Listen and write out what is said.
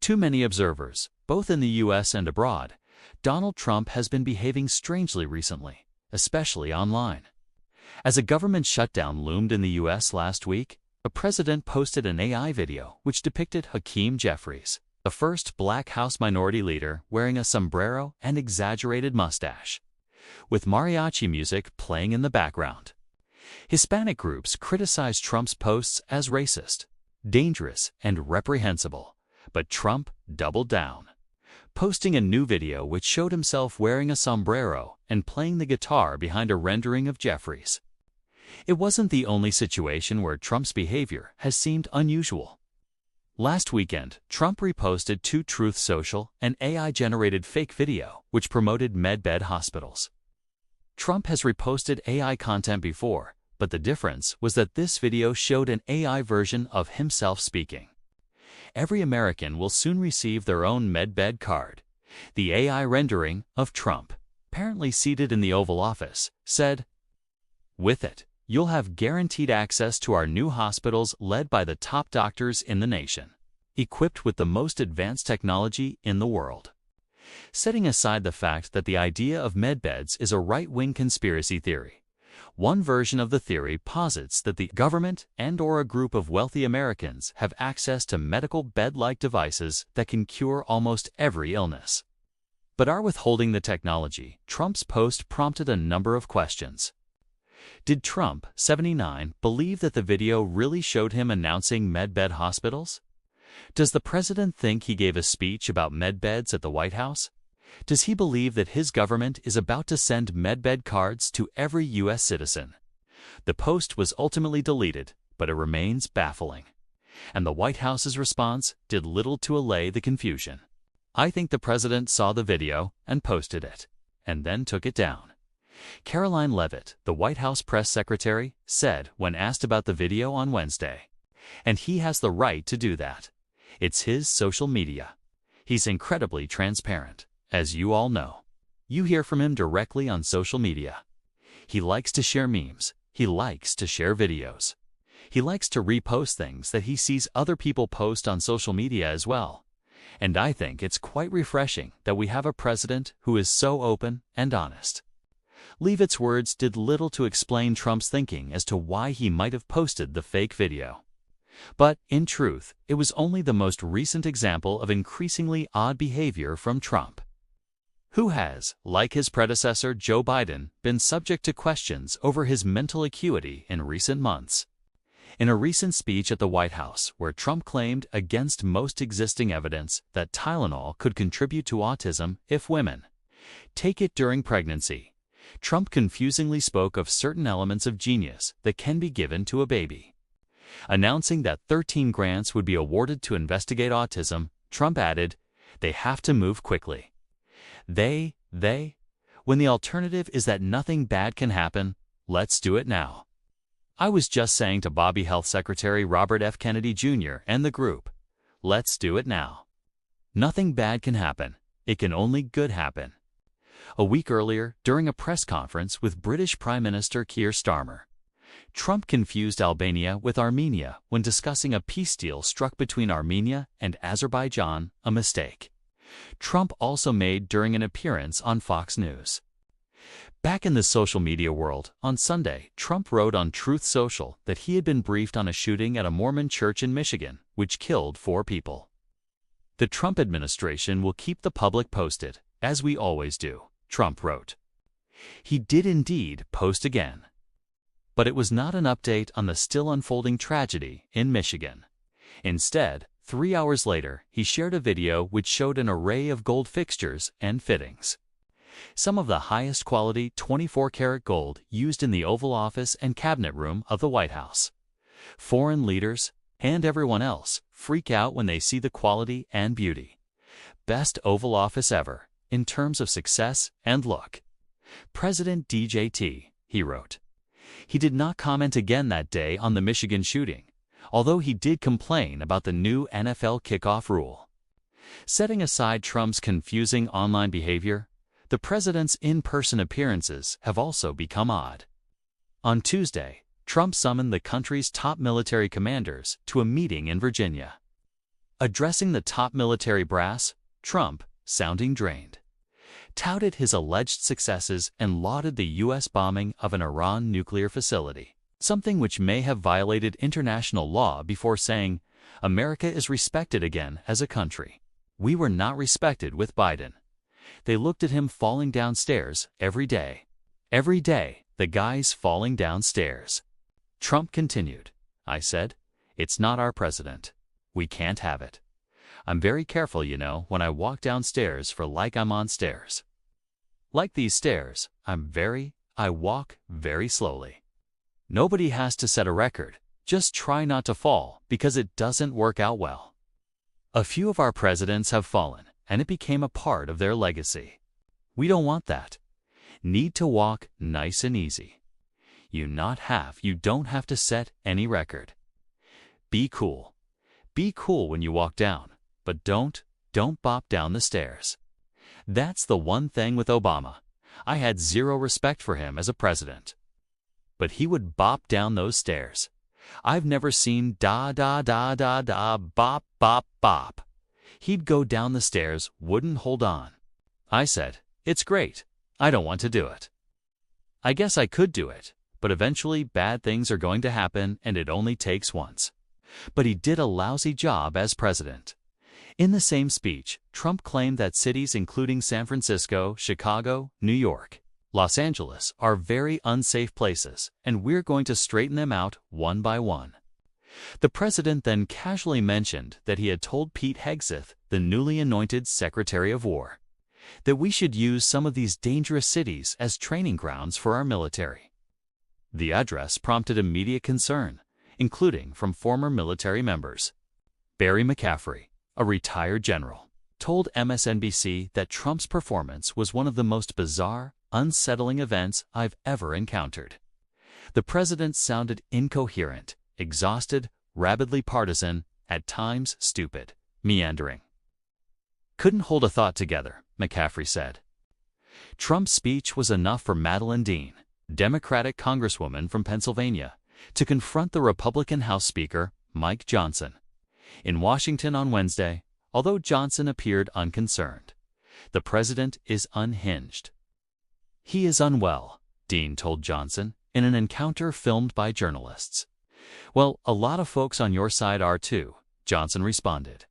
To many observers, both in the US and abroad, Donald Trump has been behaving strangely recently, especially online. As a government shutdown loomed in the US last week, the president posted an AI video which depicted Hakeem Jeffries, the first Black House minority leader, wearing a sombrero and exaggerated mustache, with mariachi music playing in the background. Hispanic groups criticized Trump's posts as racist, dangerous, and reprehensible, but Trump doubled down, posting a new video which showed himself wearing a sombrero and playing the guitar behind a rendering of Jeffries. It wasn't the only situation where Trump's behavior has seemed unusual. Last weekend, Trump reposted two Truth Social and AI-generated fake video which promoted medbed hospitals. Trump has reposted AI content before, but the difference was that this video showed an AI version of himself speaking. Every American will soon receive their own medbed card. The AI rendering of Trump, apparently seated in the Oval Office, said, "With it, you'll have guaranteed access to our new hospitals led by the top doctors in the nation, equipped with the most advanced technology in the world." Setting aside the fact that the idea of medbeds is a right-wing conspiracy theory, one version of the theory posits that the government and/or a group of wealthy Americans have access to medical bed-like devices that can cure almost every illness. But are withholding the technology? Trump's post prompted a number of questions. Did Trump, 79, believe that the video really showed him announcing medbed hospitals? Does the president think he gave a speech about medbeds at the White House? Does he believe that his government is about to send medbed cards to every U.S. citizen? The post was ultimately deleted, but it remains baffling. And the White House's response did little to allay the confusion. I think the president saw the video and posted it, and then took it down. Caroline Leavitt, the White House press secretary, said when asked about the video on Wednesday, "And he has the right to do that. It's his social media. He's incredibly transparent, as you all know. You hear from him directly on social media. He likes to share memes. He likes to share videos. He likes to repost things that he sees other people post on social media as well. And I think it's quite refreshing that we have a president who is so open and honest." Leavitt's words did little to explain Trump's thinking as to why he might have posted the fake video. But, in truth, it was only the most recent example of increasingly odd behavior from Trump, who has, like his predecessor Joe Biden, been subject to questions over his mental acuity in recent months. In a recent speech at the White House, where Trump claimed against most existing evidence that Tylenol could contribute to autism if women take it during pregnancy, Trump confusingly spoke of certain elements of genius that can be given to a baby. Announcing that 13 grants would be awarded to investigate autism, Trump added, "They have to move quickly. They, when the alternative is that nothing bad can happen, let's do it now." I was just saying to Bobby Health Secretary Robert F. Kennedy Jr. and the group, let's do it now. Nothing bad can happen. It can only good happen. A week earlier, during a press conference with British Prime Minister Keir Starmer, Trump confused Albania with Armenia when discussing a peace deal struck between Armenia and Azerbaijan, a mistake Trump also made during an appearance on Fox News. Back in the social media world, on Sunday, Trump wrote on Truth Social that he had been briefed on a shooting at a Mormon church in Michigan, which killed 4 people. "The Trump administration will keep the public posted, as we always do," Trump wrote. He did indeed post again. But it was not an update on the still unfolding tragedy in Michigan. Instead, 3 hours later, he shared a video which showed an array of gold fixtures and fittings. Some of the highest quality 24-karat gold used in the Oval Office and Cabinet Room of the White House. Foreign leaders, and everyone else, freak out when they see the quality and beauty. Best Oval Office ever, in terms of success and look. President DJT, he wrote. He did not comment again that day on the Michigan shooting, although he did complain about the new NFL kickoff rule. Setting aside Trump's confusing online behavior, the president's in-person appearances have also become odd. On Tuesday, Trump summoned the country's top military commanders to a meeting in Virginia. Addressing the top military brass, Trump, sounding drained, touted his alleged successes and lauded the U.S. bombing of an Iran nuclear facility, something which may have violated international law, before saying, "America is respected again as a country. We were not respected with Biden. They looked at him falling downstairs every day. Every day, the guy's falling downstairs." Trump continued, "I said, it's not our president. We can't have it. I'm very careful, when I walk downstairs, for like I'm on stairs. Like these stairs, I walk very slowly. Nobody has to set a record. Just try not to fall, because it doesn't work out well. A few of our presidents have fallen, and it became a part of their legacy. We don't want that. Need to walk nice and easy. You don't have to set any record. Be cool. Be cool when you walk down, but don't bop down the stairs." That's the one thing with Obama. I had zero respect for him as a president. But he would bop down those stairs. I've never seen bop, bop, bop. He'd go down the stairs, wouldn't hold on. I said, "It's great. I don't want to do it. I guess I could do it, but eventually bad things are going to happen, and it only takes once." But he did a lousy job as president. In the same speech, Trump claimed that cities including San Francisco, Chicago, New York, Los Angeles are very unsafe places, and we're going to straighten them out one by one. The president then casually mentioned that he had told Pete Hegseth, the newly anointed Secretary of War, that we should use some of these dangerous cities as training grounds for our military. The address prompted immediate concern, including from former military members. Barry McCaffrey, a retired general, told MSNBC that Trump's performance was one of the most bizarre, unsettling events I've ever encountered. The president sounded incoherent, exhausted, rabidly partisan, at times stupid, meandering. "Couldn't hold a thought together," McCaffrey said. Trump's speech was enough for Madeleine Dean, Democratic congresswoman from Pennsylvania, to confront the Republican House Speaker, Mike Johnson, in Washington on Wednesday. Although Johnson appeared unconcerned, "The president is unhinged. He is unwell," Dean told Johnson in an encounter filmed by journalists. "Well, a lot of folks on your side are too," Johnson responded.